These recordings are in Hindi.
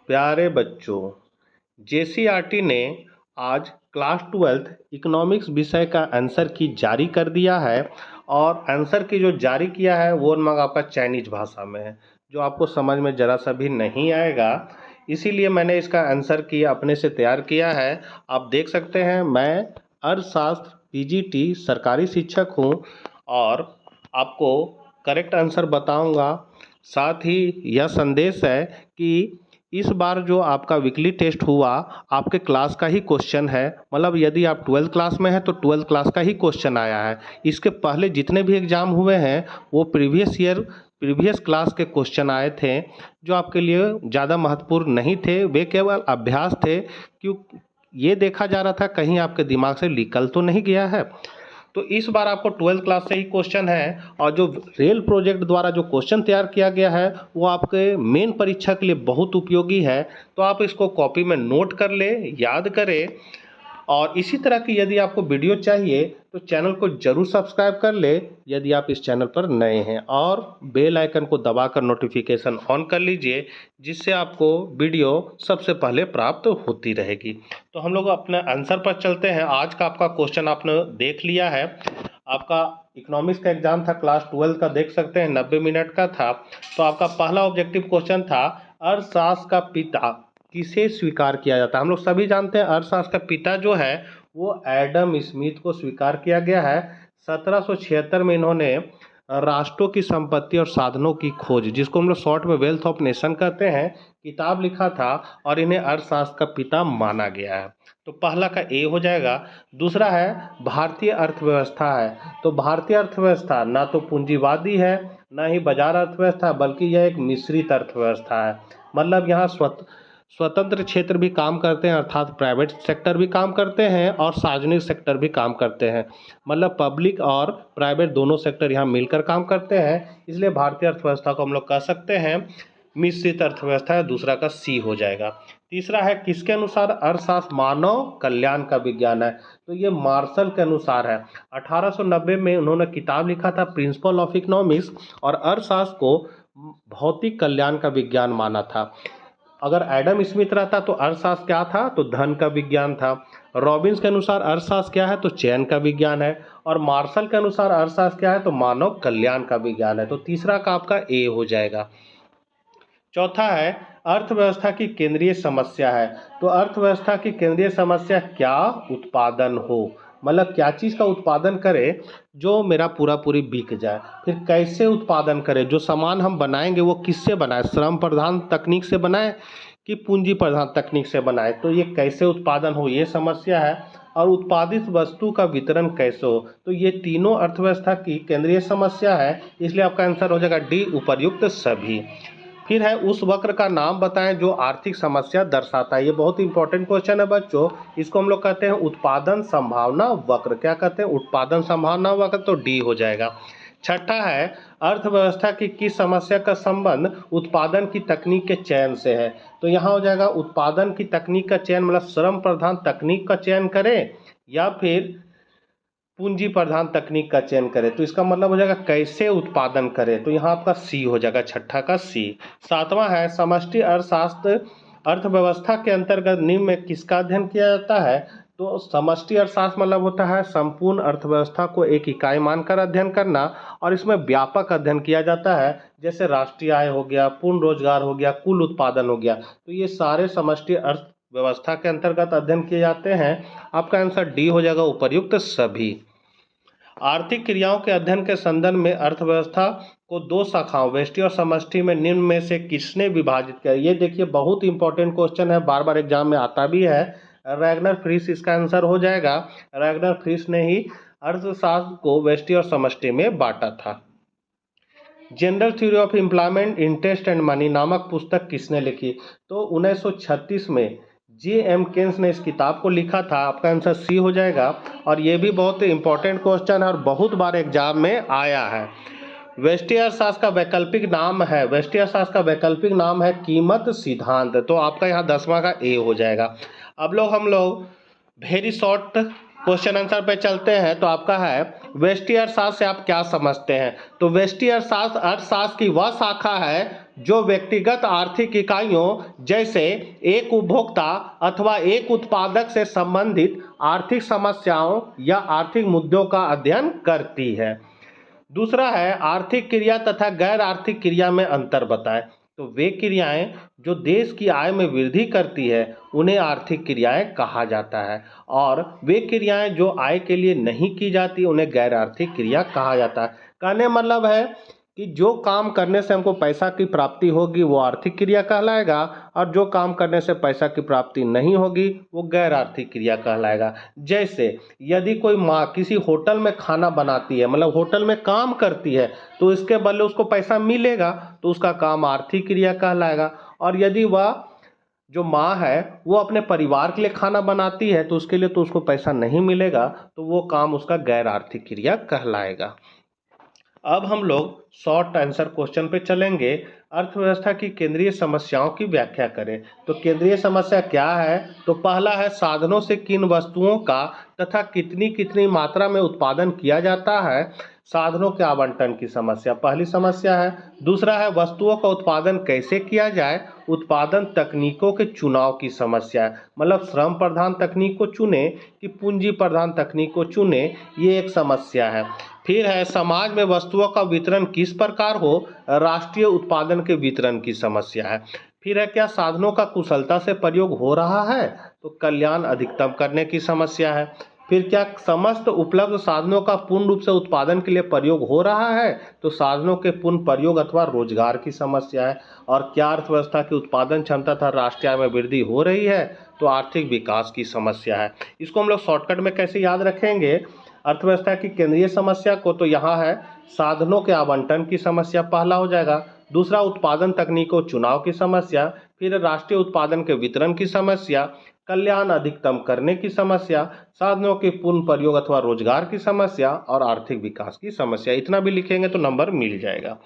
प्यारे बच्चों, जेसीईआरटी ने आज क्लास 12th इकोनॉमिक्स विषय का आंसर की जारी कर दिया है। और आंसर की जो जारी किया है वो आपका चाइनीज भाषा में है, जो आपको समझ में ज़रा सा भी नहीं आएगा। इसीलिए मैंने इसका आंसर की अपने से तैयार किया है। आप देख सकते हैं, मैं अर्थशास्त्र पीजीटी सरकारी शिक्षक हूँ और आपको करेक्ट आंसर बताऊंगा। साथ ही यह संदेश है कि इस बार जो आपका वीकली टेस्ट हुआ आपके क्लास का ही क्वेश्चन है। मतलब यदि आप 12th क्लास में हैं तो 12th क्लास का ही क्वेश्चन आया है। इसके पहले जितने भी एग्ज़ाम हुए हैं वो प्रीवियस क्लास के क्वेश्चन आए थे, जो आपके लिए ज़्यादा महत्वपूर्ण नहीं थे, वे केवल अभ्यास थे। क्यों ये देखा जा रहा था कहीं आपके दिमाग से निकल तो नहीं गया है। तो इस बार आपको 12th क्लास से ही क्वेश्चन है, और जो रेल प्रोजेक्ट द्वारा जो क्वेश्चन तैयार किया गया है वो आपके मेन परीक्षा के लिए बहुत उपयोगी है। तो आप इसको कॉपी में नोट कर ले, याद करें। और इसी तरह की यदि आपको वीडियो चाहिए तो चैनल को जरूर सब्सक्राइब कर ले यदि आप इस चैनल पर नए हैं, और बेल आइकन को दबाकर नोटिफिकेशन ऑन कर लीजिए, जिससे आपको वीडियो सबसे पहले प्राप्त होती रहेगी। तो हम लोग अपने आंसर पर चलते हैं। आज का आपका क्वेश्चन आपने देख लिया है। आपका इकोनॉमिक्स का एग्जाम था क्लास 12 का, देख सकते हैं 90 मिनट का था। तो आपका पहला ऑब्जेक्टिव क्वेश्चन था, अर्थशास्त्र का पिता किसे स्वीकार किया जाता है। हम लोग सभी जानते हैं अर्थशास्त्र का पिता जो है वो एडम स्मिथ को स्वीकार किया गया है। 1776 में इन्होंने राष्ट्रों की संपत्ति और साधनों की खोज, जिसको हम लोग शॉर्ट में वेल्थ ऑफ नेशन कहते हैं, किताब लिखा था और इन्हें अर्थशास्त्र का पिता माना गया है। तो पहला का ए हो जाएगा। दूसरा है भारतीय अर्थव्यवस्था है। तो भारतीय अर्थव्यवस्था ना तो पूंजीवादी है ना ही बाजार अर्थव्यवस्था, बल्कि यह एक मिश्रित अर्थव्यवस्था है। मतलब यहाँ स्वतंत्र क्षेत्र भी काम करते हैं, अर्थात प्राइवेट सेक्टर भी काम करते हैं और सार्वजनिक सेक्टर भी काम करते हैं। मतलब पब्लिक और प्राइवेट दोनों सेक्टर यहाँ मिलकर काम करते हैं। इसलिए भारतीय अर्थव्यवस्था को हम लोग कह सकते हैं मिश्रित अर्थव्यवस्था है। दूसरा का सी हो जाएगा। तीसरा है, किसके अनुसार अर्थशास्त्र मानव कल्याण का विज्ञान है। तो ये मार्शल के अनुसार है। 1890 में उन्होंने किताब लिखा था प्रिंसिपल ऑफ इकोनॉमिक्स, और अर्थशास्त्र को भौतिक कल्याण का विज्ञान माना था। अगर एडम स्मिथ रहता तो अर्थशास्त्र क्या था, तो धन का विज्ञान था। रॉबिन्स के अनुसार अर्थशास्त्र क्या है, तो चयन का विज्ञान है। और मार्शल के अनुसार अर्थशास्त्र क्या है, तो मानव कल्याण का विज्ञान है। तो तीसरा का आपका ए हो जाएगा। चौथा है, अर्थव्यवस्था की केंद्रीय समस्या है। तो अर्थव्यवस्था की केंद्रीय समस्या क्या, उत्पादन हो। मतलब क्या चीज़ का उत्पादन करें जो मेरा पूरा पूरी बिक जाए। फिर कैसे उत्पादन करें, जो सामान हम बनाएंगे वो किससे बनाए, श्रम प्रधान तकनीक से बनाए कि पूंजी प्रधान तकनीक से बनाए। तो ये कैसे उत्पादन हो, ये समस्या है। और उत्पादित वस्तु का वितरण कैसे हो। तो ये तीनों अर्थव्यवस्था की केंद्रीय समस्या है। इसलिए आपका आंसर हो जाएगा डी, उपर्युक्त सभी। फिर है, उस वक्र का नाम बताएं जो आर्थिक समस्या दर्शाता है। ये बहुत इंपॉर्टेंट क्वेश्चन है बच्चों। इसको हम लोग कहते हैं उत्पादन संभावना वक्र। क्या कहते हैं, उत्पादन संभावना वक्र। तो डी हो जाएगा। छठा है, अर्थव्यवस्था की किस समस्या का संबंध उत्पादन की तकनीक के चयन से है। तो यहाँ हो जाएगा उत्पादन की तकनीक का चयन, मतलब श्रम प्रधान तकनीक का चयन करें या फिर पूंजी प्रधान तकनीक का चयन करें। तो इसका मतलब हो जाएगा कैसे उत्पादन करें। तो यहाँ आपका सी हो जाएगा, छठा का सी। सातवां है, समष्टि अर्थशास्त्र अर्थव्यवस्था के अंतर्गत निम्न में किसका अध्ययन किया जाता है। तो समष्टि अर्थशास्त्र मतलब होता है संपूर्ण अर्थव्यवस्था को एक इकाई मानकर अध्ययन करना, और इसमें व्यापक अध्ययन किया जाता है। जैसे राष्ट्रीय आय हो गया, पूर्ण रोजगार हो गया, कुल उत्पादन हो गया। तो ये सारे समष्टि अर्थव्यवस्था के अंतर्गत अध्ययन किए जाते हैं। आपका आंसर डी हो जाएगा, उपर्युक्त सभी। आर्थिक क्रियाओं के अध्ययन के संदर्भ में अर्थव्यवस्था को दो शाखाओं व्यष्टि और समष्टि में निम्न में से किसने विभाजित किया। ये देखिए बहुत इंपॉर्टेंट क्वेश्चन है, बार बार एग्जाम में आता भी है। रैगनर फ्रिश इसका आंसर हो जाएगा। रैगनर फ्रिश ने ही अर्थशास्त्र को व्यष्टि और समष्टि में बांटा था। General theory of employment, interest and money नामक पुस्तक किसने लिखी। तो 1936 में J.M. केन्स ने इस किताब को लिखा था। आपका आंसर सी हो जाएगा। और ये भी बहुत इंपॉर्टेंट क्वेश्चन है और बहुत बार एग्जाम में आया है। व्यष्टि अर्थशास्त्र का वैकल्पिक नाम है, व्यष्टि अर्थशास्त्र का वैकल्पिक नाम है कीमत सिद्धांत। तो आपका यहाँ 10वां का ए हो जाएगा। अब हम लोग वेरी शॉर्ट क्वेश्चन आंसर पे चलते हैं। तो आपका है, व्यष्टि अर्थशास्त्र से आप क्या समझते हैं। तो व्यष्टि अर्थशास्त्र अर्थशास्त्र की वह शाखा है जो व्यक्तिगत आर्थिक इकाइयों जैसे एक उपभोक्ता अथवा एक उत्पादक से संबंधित आर्थिक समस्याओं या आर्थिक मुद्दों का अध्ययन करती है। दूसरा है आर्थिक क्रिया तथा गैर आर्थिक क्रिया में अंतर बताएं। तो वे क्रियाएं जो देश की आय में वृद्धि करती है उन्हें आर्थिक क्रियाएं कहा जाता है, और वे क्रियाएं जो आय के लिए नहीं की जाती उन्हें गैर आर्थिक क्रिया कहा जाता है। कहने मतलब है कि जो काम करने से हमको पैसा की प्राप्ति होगी वो आर्थिक क्रिया कहलाएगा, और जो काम करने से पैसा की प्राप्ति नहीं होगी वो गैर आर्थिक क्रिया कहलाएगा। जैसे यदि कोई माँ किसी होटल में खाना बनाती है, मतलब होटल में काम करती है, तो इसके बदले उसको पैसा मिलेगा, तो उसका काम आर्थिक क्रिया कहलाएगा। और यदि वह जो माँ है वो अपने परिवार के लिए खाना बनाती है तो उसके लिए तो उसको पैसा नहीं मिलेगा, तो वो काम उसका गैर आर्थिक क्रिया कहलाएगा। अब हम लोग शॉर्ट आंसर क्वेश्चन पे चलेंगे। अर्थव्यवस्था की केंद्रीय समस्याओं की व्याख्या करें। तो केंद्रीय समस्या क्या है? तो पहला है साधनों से किन वस्तुओं का तथा कितनी कितनी मात्रा में उत्पादन किया जाता है, साधनों के आवंटन की समस्या पहली समस्या है। दूसरा है वस्तुओं का उत्पादन कैसे किया जाए, उत्पादन तकनीकों के चुनाव की समस्या है, मतलब श्रम प्रधान तकनीक को चुने कि पूंजी प्रधान तकनीक को चुने, ये एक समस्या है। फिर है समाज में वस्तुओं का वितरण किस प्रकार हो, राष्ट्रीय उत्पादन के वितरण की समस्या है। फिर है क्या साधनों का कुशलता से प्रयोग हो रहा है, तो कल्याण अधिकतम करने की समस्या है। फिर क्या समस्त उपलब्ध साधनों का पूर्ण रूप से उत्पादन के लिए प्रयोग हो रहा है, तो साधनों के पूर्ण प्रयोग अथवा रोजगार की समस्या है। और क्या अर्थव्यवस्था की उत्पादन क्षमता तथा राष्ट्रीय आय में वृद्धि हो रही है, तो आर्थिक विकास की समस्या है। इसको हम लोग शॉर्टकट में कैसे याद रखेंगे, अर्थव्यवस्था की केंद्रीय समस्या को, तो यहाँ है साधनों के आवंटन की समस्या पहला हो जाएगा, दूसरा उत्पादन तकनीकों चुनाव की समस्या, फिर राष्ट्रीय उत्पादन के वितरण की समस्या, कल्याण अधिकतम करने की समस्या, साधनों के पूर्ण प्रयोग अथवा रोजगार की समस्या और आर्थिक विकास की समस्या। इतना भी लिखेंगे तो नंबर मिल जाएगा।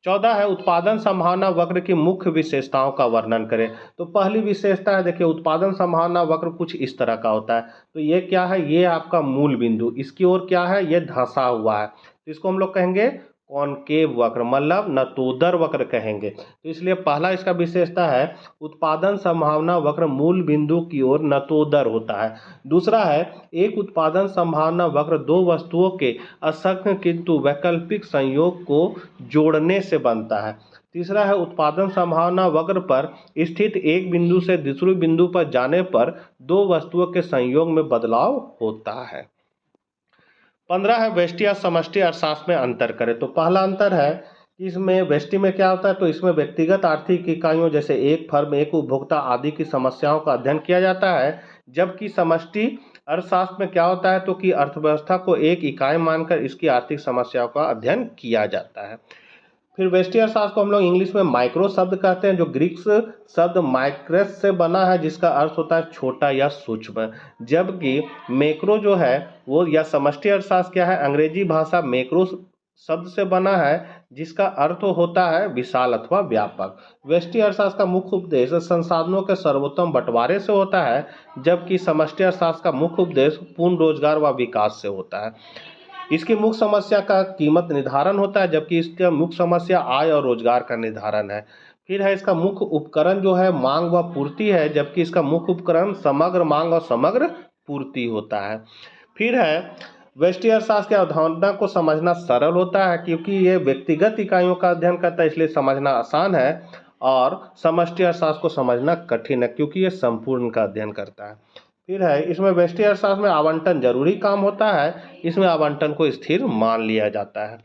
14 है उत्पादन संभावना वक्र की मुख्य विशेषताओं का वर्णन करें। तो पहली विशेषता है, देखिए उत्पादन संभावना वक्र कुछ इस तरह का होता है। तो ये क्या है, ये आपका मूल बिंदु, इसकी ओर क्या है, ये धंसा हुआ है, तो इसको हम लोग कहेंगे कॉनकेव वक्र, मतलब नतोदर वक्र कहेंगे। तो इसलिए पहला इसका विशेषता है उत्पादन संभावना वक्र मूल बिंदु की ओर नतोदर होता है। दूसरा है एक उत्पादन संभावना वक्र दो वस्तुओं के असंख्य किंतु वैकल्पिक संयोग को जोड़ने से बनता है। तीसरा है उत्पादन संभावना वक्र पर स्थित एक बिंदु से दूसरे बिंदु पर जाने पर दो वस्तुओं के संयोग में बदलाव होता है। 15 है व्यष्टि या समष्टि अर्थशास्त्र में अंतर करें। तो पहला अंतर है कि इसमें व्यष्टि में क्या होता है, तो इसमें व्यक्तिगत आर्थिक इकाइयों जैसे एक फर्म एक उपभोक्ता आदि की समस्याओं का अध्ययन किया जाता है, जबकि समष्टि अर्थशास्त्र में क्या होता है, तो कि अर्थव्यवस्था को एक इकाई मानकर इसकी आर्थिक समस्याओं का अध्ययन किया जाता है। फिर व्यष्टि अर्थशास्त्र को हम लोग इंग्लिश में माइक्रो शब्द कहते हैं, जो ग्रीक शब्द माइक्रस से बना है, जिसका अर्थ होता है छोटा या सूक्ष्म, जबकि मैक्रो जो है वो या समष्टि अर्थशास्त्र क्या है, अंग्रेजी भाषा मैक्रो शब्द से बना है, जिसका अर्थ होता है विशाल अथवा व्यापक। व्यष्टि अर्थशास्त्र का मुख्य उद्देश्य संसाधनों के सर्वोत्तम बंटवारे से होता है, जबकि समष्टि अर्थशास्त्र का मुख्य उद्देश्य पूर्ण रोजगार व विकास से होता है। इसकी मुख्य समस्या का कीमत निर्धारण होता है, जबकि इसका मुख्य समस्या आय और रोजगार का निर्धारण है। फिर है इसका मुख्य उपकरण जो है मांग व पूर्ति है, जबकि इसका मुख्य उपकरण समग्र मांग और समग्र पूर्ति होता है। फिर है व्यष्टि अर्थशास्त्र की अवधारणा को समझना सरल होता है, क्योंकि ये व्यक्तिगत इकाइयों का अध्ययन करता है, इसलिए समझना आसान है, और समष्टि अर्थशास्त्र को समझना कठिन है, क्योंकि ये संपूर्ण का अध्ययन करता है। फिर है इसमें व्यष्टि अर्थशास्त्र में आवंटन जरूरी काम होता है, इसमें आवंटन को स्थिर मान लिया जाता है।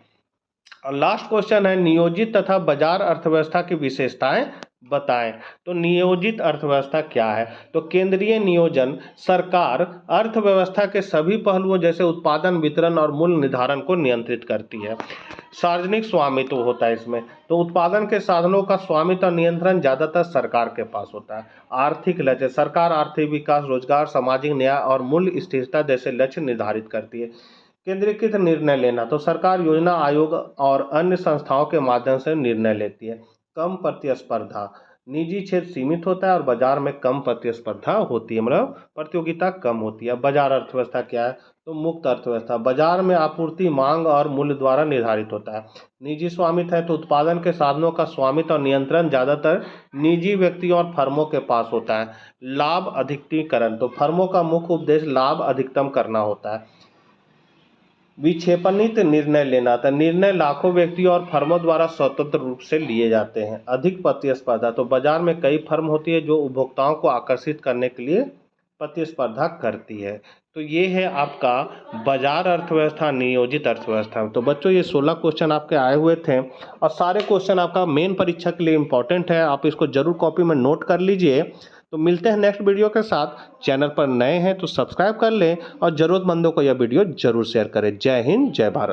और लास्ट क्वेश्चन है नियोजित तथा बाजार अर्थव्यवस्था की विशेषताएं बताएं। तो नियोजित अर्थव्यवस्था क्या है, तो केंद्रीय नियोजन सरकार अर्थव्यवस्था के सभी पहलुओं जैसे उत्पादन वितरण और मूल्य निर्धारण को नियंत्रित करती है। सार्वजनिक स्वामित्व होता है इसमें, तो उत्पादन के साधनों का स्वामित्व और नियंत्रण ज्यादातर सरकार के पास होता है। आर्थिक लक्ष्य सरकार आर्थिक विकास रोजगार सामाजिक न्याय और मूल्य स्थिरता जैसे लक्ष्य निर्धारित करती है। केंद्रीकृत निर्णय लेना, तो सरकार योजना आयोग और अन्य संस्थाओं के माध्यम से निर्णय लेती है। कम प्रतिस्पर्धा, निजी क्षेत्र सीमित होता है और बाजार में कम प्रतिस्पर्धा होती है, मतलब प्रतियोगिता कम होती है। बाजार अर्थव्यवस्था क्या है, तो मुक्त अर्थव्यवस्था, बाजार में आपूर्ति मांग और मूल्य द्वारा निर्धारित होता है। निजी स्वामित्व है तो उत्पादन के साधनों का स्वामित्व और नियंत्रण ज्यादातर निजी व्यक्ति और फर्मों के पास होता है। लाभ अधिकटीकरण, तो फर्मों का मुख्य उद्देश्य लाभ अधिकतम करना होता है। विक्षेपणित निर्णय लेना था, निर्णय लाखों व्यक्तियों और फर्मों द्वारा स्वतंत्र रूप से लिए जाते हैं। अधिक प्रतिस्पर्धा, तो बाजार में कई फर्म होती है जो उपभोक्ताओं को आकर्षित करने के लिए प्रतिस्पर्धा करती है। तो ये है आपका बाजार अर्थव्यवस्था, नियोजित अर्थव्यवस्था। तो बच्चों ये 16 क्वेश्चन आपके आए हुए थे और सारे क्वेश्चन आपका मेन परीक्षा के लिए इंपॉर्टेंट है, आप इसको जरूर कॉपी में नोट कर लीजिए। तो मिलते हैं नेक्स्ट वीडियो के साथ। चैनल पर नए हैं तो सब्सक्राइब कर लें और ज़रूरतमंदों को यह वीडियो जरूर शेयर करें। जय हिंद, जय भारत।